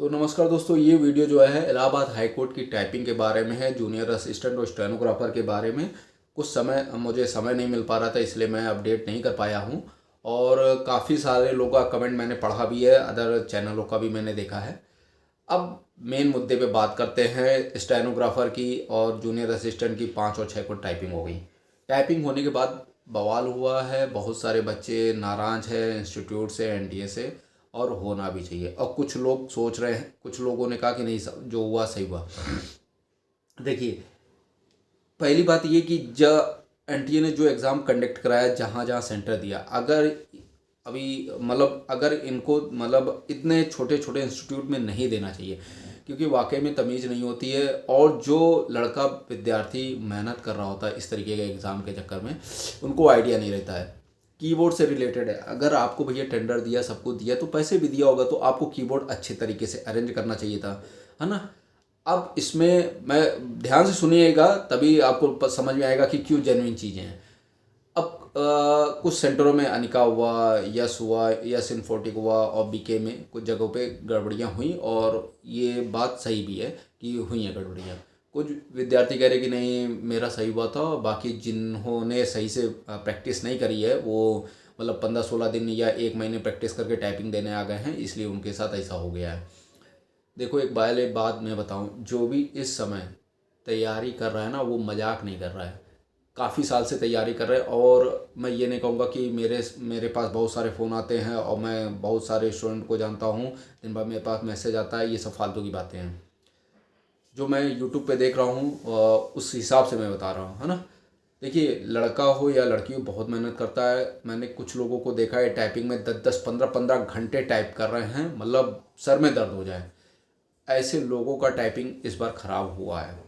तो नमस्कार दोस्तों, ये वीडियो जो है इलाहाबाद हाई कोर्ट की टाइपिंग के बारे में है, जूनियर असिस्टेंट और स्टेनोग्राफर के बारे में। कुछ समय मुझे समय नहीं मिल पा रहा था, इसलिए मैं अपडेट नहीं कर पाया हूँ। और काफ़ी सारे लोगों का कमेंट मैंने पढ़ा भी है, अदर चैनलों का भी मैंने देखा है। अब मेन मुद्दे पे बात करते हैं। स्टेनोग्राफर की और जूनियर असिस्टेंट की 5 और 6 को टाइपिंग हो गई। टाइपिंग होने के बाद बवाल हुआ है, बहुत सारे बच्चे नाराज़ हैं इंस्टीट्यूट से, एनटीए से, और होना भी चाहिए। और कुछ लोग सोच रहे हैं, कुछ लोगों ने कहा कि नहीं, जो हुआ सही हुआ। देखिए, पहली बात ये कि एनटीए ने जो एग्ज़ाम कंडक्ट कराया, जहाँ जहाँ सेंटर दिया, अगर अभी अगर इनको इतने छोटे छोटे इंस्टीट्यूट में नहीं देना चाहिए, क्योंकि वाकई में तमीज़ नहीं होती है। और जो लड़का विद्यार्थी मेहनत कर रहा होता है इस तरीके के एग्ज़ाम के चक्कर में, उनको आइडिया नहीं रहता है। कीबोर्ड से रिलेटेड है, अगर आपको भैया टेंडर दिया, सब कुछ दिया, तो पैसे भी दिया होगा, तो आपको कीबोर्ड अच्छे तरीके से अरेंज करना चाहिए था, है ना। अब इसमें मैं, ध्यान से सुनिएगा तभी आपको समझ में आएगा कि क्यों जेन्युइन चीज़ें हैं। अब कुछ सेंटरों में अनिका हुआ, यस इन्फोटिक हुआ, और बीके में कुछ जगहों पे गड़बड़ियाँ हुई, और ये बात सही भी है कि हुई हैं गड़बड़ियाँ। कुछ विद्यार्थी कह रहे कि नहीं मेरा सही हुआ था, और बाकी जिन्होंने सही से प्रैक्टिस नहीं करी है वो 15-16 दिन या 1 महीने प्रैक्टिस करके टाइपिंग देने आ गए हैं, इसलिए उनके साथ ऐसा हो गया है। देखो, एक बात मैं बताऊं, जो भी इस समय तैयारी कर रहा है ना, वो मजाक नहीं कर रहा है। काफ़ी साल से तैयारी कर रहे हैं। और मैं ये नहीं कहूँगा कि मेरे पास बहुत सारे फ़ोन आते हैं और मैं बहुत सारे स्टूडेंट को जानता हूँ, दिन भर मेरे पास मैसेज आता है, ये सब फालतू की बातें हैं। जो मैं यूट्यूब पे देख रहा हूँ उस हिसाब से मैं बता रहा हूँ, है ना। देखिए, लड़का हो या लड़की हो, बहुत मेहनत करता है। मैंने कुछ लोगों को देखा है टाइपिंग में 10-10, 15-15 घंटे टाइप कर रहे हैं, सर में दर्द हो जाए। ऐसे लोगों का टाइपिंग इस बार ख़राब हुआ है।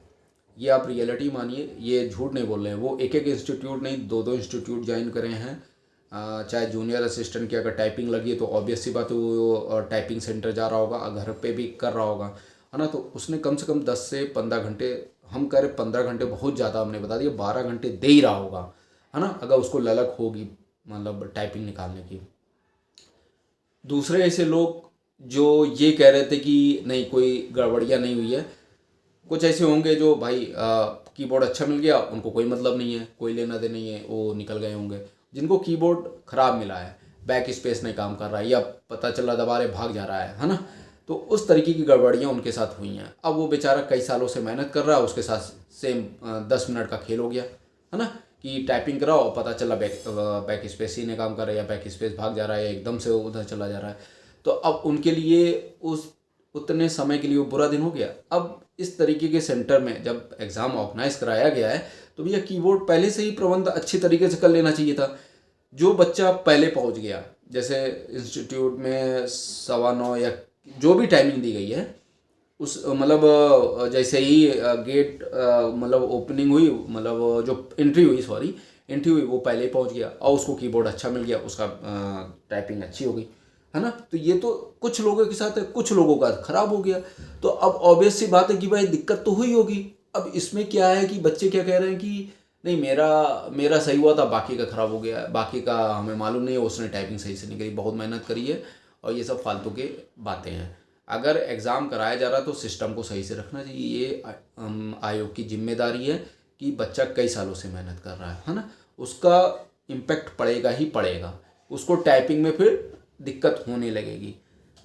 ये आप रियलिटी मानिए, ये झूठ नहीं बोल रहे हैं। वो एक एक इंस्टीट्यूट नहीं, 2-2 इंस्टीट्यूट ज्वाइन करे हैं। चाहे जूनियर असिस्टेंट की अगर टाइपिंग लगी है तो ऑब्वियस सी बात है वो टाइपिंग सेंटर जा रहा होगा, घर पे भी कर रहा होगा, है ना। तो उसने कम से कम 10 से 15 घंटे, हम कह रहे 15 घंटे बहुत ज़्यादा, हमने बता दिया 12 घंटे दे ही रहा होगा, है ना, अगर उसको ललक होगी टाइपिंग निकालने की। दूसरे ऐसे लोग जो ये कह रहे थे कि नहीं कोई गड़बड़ियाँ नहीं हुई है, कुछ ऐसे होंगे जो भाई कीबोर्ड अच्छा मिल गया, उनको कोई मतलब नहीं है, कोई लेना देना नहीं है, वो निकल गए होंगे। जिनको कीबोर्ड ख़राब मिला है, बैक स्पेस नहीं काम कर रहा है, या पता चला दबा रहे भाग जा रहा है ना, तो उस तरीके की गड़बड़ियाँ उनके साथ हुई हैं। अब वो बेचारा कई सालों से मेहनत कर रहा है, उसके साथ सेम 10 मिनट का खेल हो गया, है ना, कि टाइपिंग कराओ और पता चला बैक स्पेस ही नहीं काम कर रहा है, या बैक स्पेस भाग जा रहा है, या एकदम से उधर चला जा रहा है। तो अब उनके लिए उस उतने समय के लिए वो बुरा दिन हो गया। अब इस तरीके के सेंटर में जब एग्ज़ाम ऑर्गेनाइज कराया गया है, तो भैया कीबोर्ड पहले से ही प्रबंध अच्छी तरीके से कर लेना चाहिए था। जो बच्चा पहले पहुंच गया, जैसे इंस्टीट्यूट में 9:15 या जो भी टाइमिंग दी गई है, उस जैसे ही गेट ओपनिंग हुई, जो एंट्री हुई, एंट्री हुई, वो पहले ही पहुंच गया और उसको कीबोर्ड अच्छा मिल गया, उसका टाइपिंग अच्छी हो गई, है ना। तो ये तो कुछ लोगों के साथ है, कुछ लोगों का ख़राब हो गया। तो अब ऑब्वियस सी बात है कि भाई दिक्कत तो हुई होगी। अब इसमें क्या है कि बच्चे क्या कह रहे हैं कि नहीं मेरा सही हुआ था, बाकी का ख़राब हो गया, बाकी का हमें मालूम नहीं है, उसने टाइपिंग सही से नहीं करी, बहुत मेहनत करी है, और ये सब फालतू के बातें हैं। अगर एग्ज़ाम कराया जा रहा है तो सिस्टम को सही से रखना चाहिए। ये आयोग की जिम्मेदारी है कि बच्चा कई सालों से मेहनत कर रहा है ना, उसका इम्पेक्ट पड़ेगा ही पड़ेगा, उसको टाइपिंग में फिर दिक्कत होने लगेगी।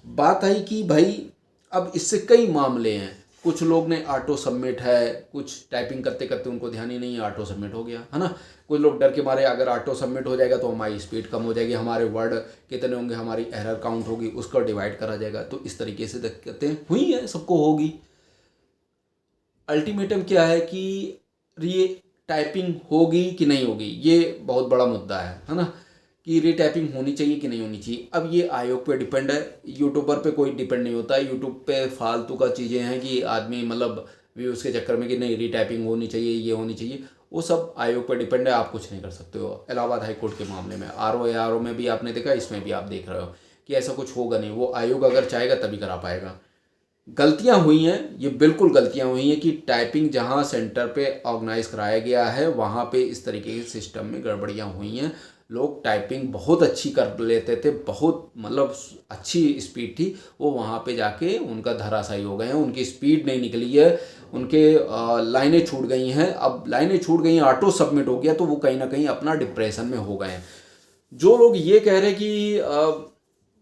बात आई कि भाई अब इससे कई मामले हैं। कुछ लोग ने ऑटो सबमिट है, कुछ टाइपिंग करते करते उनको ध्यान ही नहीं है, ऑटो सबमिट हो गया, है ना। कुछ लोग डर के मारे अगर ऑटो सबमिट हो जाएगा तो हमारी स्पीड कम हो जाएगी, हमारे वर्ड कितने होंगे, हमारी एरर काउंट होगी, उसको डिवाइड करा जाएगा। तो इस तरीके से दिक्कतें हुई हैं, सबको होगी। अल्टीमेटम क्या है कि ये टाइपिंग होगी कि नहीं होगी, ये बहुत बड़ा मुद्दा है ना, कि रीटाइपिंग होनी चाहिए कि नहीं होनी चाहिए। अब ये आयोग पे डिपेंड है, यूट्यूबर पे कोई डिपेंड नहीं होता है। यूट्यूब पे फालतू का चीज़ें हैं कि आदमी व्यूज़ के चक्कर में कि नहीं रीटाइपिंग होनी चाहिए, ये होनी चाहिए, वो सब आयोग पर डिपेंड है, आप कुछ नहीं कर सकते हो। इलाहाबाद हाई कोर्ट के मामले में आर ओ में भी आपने देखा, इसमें भी आप देख रहे हो कि ऐसा कुछ होगा नहीं। वो आयोग अगर चाहेगा तभी करा पाएगा। गलतियां हुई हैं, ये बिल्कुल गलतियां हुई हैं कि टाइपिंग जहां सेंटर पे ऑर्गेनाइज कराया गया है वहां पे इस तरीके के सिस्टम में गड़बड़ियां हुई हैं, लोग टाइपिंग बहुत अच्छी कर लेते थे, बहुत मतलब अच्छी स्पीड थी, वो वहाँ पे जाके उनका धराशायी हो गए हैं, उनकी स्पीड नहीं निकली है, उनके लाइनें छूट गई हैं। अब लाइनें छूट गई हैं, ऑटो सबमिट हो गया, तो वो कहीं ना कहीं अपना डिप्रेशन में हो गए हैं। जो लोग ये कह रहे कि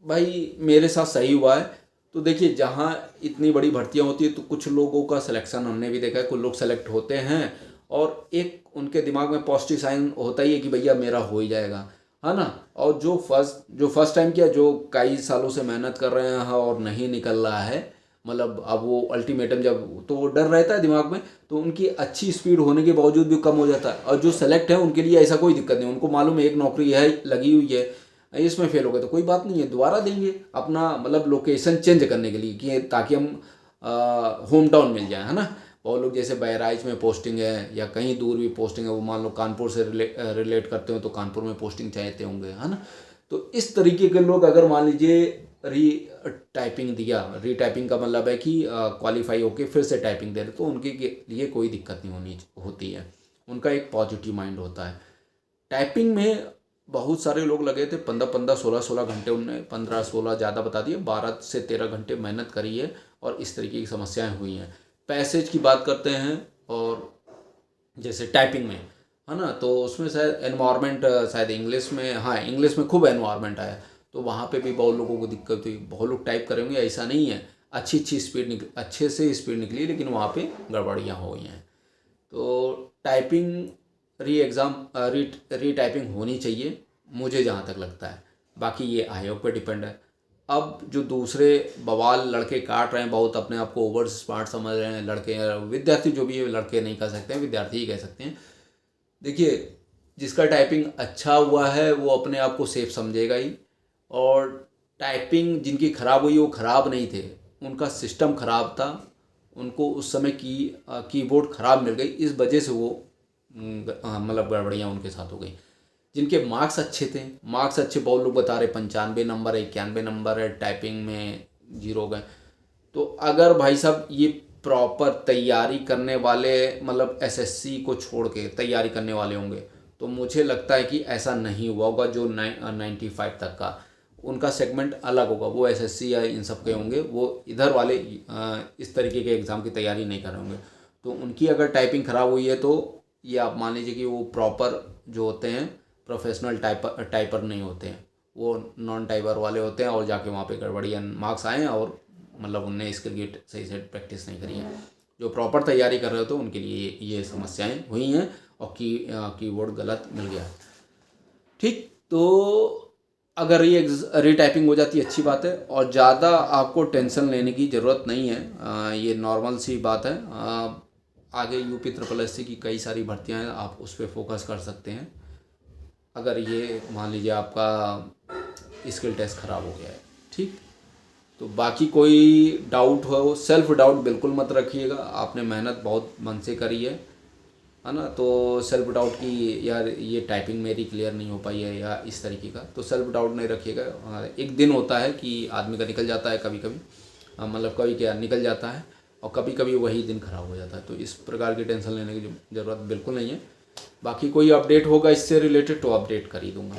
भाई मेरे साथ सही हुआ है, तो देखिए जहाँ इतनी बड़ी भर्तियाँ होती है तो कुछ लोगों का सिलेक्शन हमने भी देखा है, कुछ लोग सेलेक्ट होते हैं और एक उनके दिमाग में पॉजिटिव साइन होता ही है कि भैया मेरा हो ही जाएगा, है ना। और जो फर्स्ट टाइम किया, जो कई सालों से मेहनत कर रहे हैं और नहीं निकल रहा है, मतलब अब वो अल्टीमेटम जब, तो वो डर रहता है दिमाग में, तो उनकी अच्छी स्पीड होने के बावजूद भी कम हो जाता है। और जो सेलेक्ट है उनके लिए ऐसा कोई दिक्कत नहीं, उनको मालूम है एक नौकरी है लगी हुई है, इसमें फेल हो गए तो कोई बात नहीं है, दोबारा देंगे अपना मतलब लोकेशन चेंज करने के लिए, कि ताकि हम होम टाउन मिल जाए, है ना। बहुत लोग जैसे बहराइच में पोस्टिंग है या कहीं दूर भी पोस्टिंग है, वो मान लो कानपुर से रिलेट करते हो तो कानपुर में पोस्टिंग चाहते होंगे, है ना। तो इस तरीके के लोग अगर मान लीजिए री टाइपिंग दिया, री टाइपिंग का मतलब है कि क्वालिफाई होके फिर से टाइपिंग दे रहे, तो उनके लिए कोई दिक्कत नहीं होती है, उनका एक पॉजिटिव माइंड होता है। टाइपिंग में बहुत सारे लोग लगे थे, 15-15, 16-16 घंटे, उनने 15-16 ज़्यादा बता दिए, 12 से 13 घंटे मेहनत करी है और इस तरीके की समस्याएं हुई हैं। पैसेज की बात करते हैं, और जैसे टाइपिंग में, है ना, तो उसमें शायद एनवायरनमेंट, शायद इंग्लिश में, हाँ इंग्लिश में खूब एनवायरनमेंट आया, तो वहाँ पे भी बहुत लोगों को दिक्कत हुई। बहुत लोग टाइप करेंगे, ऐसा नहीं है, अच्छी स्पीड अच्छे से स्पीड निकली, लेकिन वहाँ पे गड़बड़ियाँ हो गई हैं। तो टाइपिंग री टाइपिंग होनी चाहिए मुझे जहाँ तक लगता है, बाकी ये आयोग पे डिपेंड है। अब जो दूसरे बवाल लड़के काट रहे हैं, बहुत अपने आप को ओवर स्मार्ट समझ रहे हैं लड़के, विद्यार्थी जो भी है, लड़के नहीं कह सकते हैं, विद्यार्थी ही कह सकते हैं। देखिए जिसका टाइपिंग अच्छा हुआ है वो अपने आप को सेफ समझेगा ही, और टाइपिंग जिनकी ख़राब हुई वो ख़राब नहीं थे, उनका सिस्टम ख़राब था, उनको उस समय कीबोर्ड ख़राब मिल गई, इस वजह से वो मतलब गड़बड़ियाँ उनके साथ हो गई। जिनके मार्क्स अच्छे थे, मार्क्स अच्छे बहुत लोग बता रहे 95 नंबर है, 91 नंबर है, टाइपिंग में 0 हो गए। तो अगर भाई साहब ये प्रॉपर तैयारी करने वाले, मतलब एसएससी को छोड़ के तैयारी करने वाले होंगे, तो मुझे लगता है कि ऐसा नहीं हुआ होगा। जो 95 तक का उनका सेगमेंट अलग होगा, वो एसएससी या इन सब के होंगे, वो इधर वाले इस तरीके के एग्ज़ाम की तैयारी नहीं कर रहे होंगे। तो उनकी अगर टाइपिंग ख़राब हुई है तो ये आप मान लीजिए कि वो प्रॉपर जो होते हैं प्रोफेशनल टाइपर नहीं होते हैं, वो नॉन टाइपर वाले होते हैं, और जाके वहाँ पे गड़बड़ियाँ मार्क्स आए हैं और मतलब उनने इसके लिए सही से प्रैक्टिस नहीं करी है। जो प्रॉपर तैयारी कर रहे होते हैं उनके लिए ये समस्याएं हुई हैं, और कीबोर्ड गलत मिल गया है। ठीक, तो अगर ये रीटाइपिंग हो जाती है अच्छी बात है, और ज़्यादा आपको टेंशन लेने की ज़रूरत नहीं है, ये नॉर्मल सी बात है। आगे यूपी SSSC की कई सारी भर्तियां हैं, आप उस पर फोकस कर सकते हैं। अगर ये मान लीजिए आपका स्किल टेस्ट ख़राब हो गया है, ठीक, तो बाकी कोई डाउट हो, सेल्फ डाउट बिल्कुल मत रखिएगा, आपने मेहनत बहुत मन से करी है ना। तो सेल्फ डाउट कि यार ये टाइपिंग मेरी क्लियर नहीं हो पाई है या इस तरीके का, तो सेल्फ डाउट नहीं रखिएगा। एक दिन होता है कि आदमी का निकल जाता है, कभी कभी मतलब कभी क्या निकल जाता है, और कभी कभी वही दिन ख़राब हो जाता है, तो इस प्रकार की टेंशन लेने की ज़रूरत बिल्कुल नहीं है। बाकी कोई अपडेट होगा इससे रिलेटेड तो अपडेट कर ही दूँगा।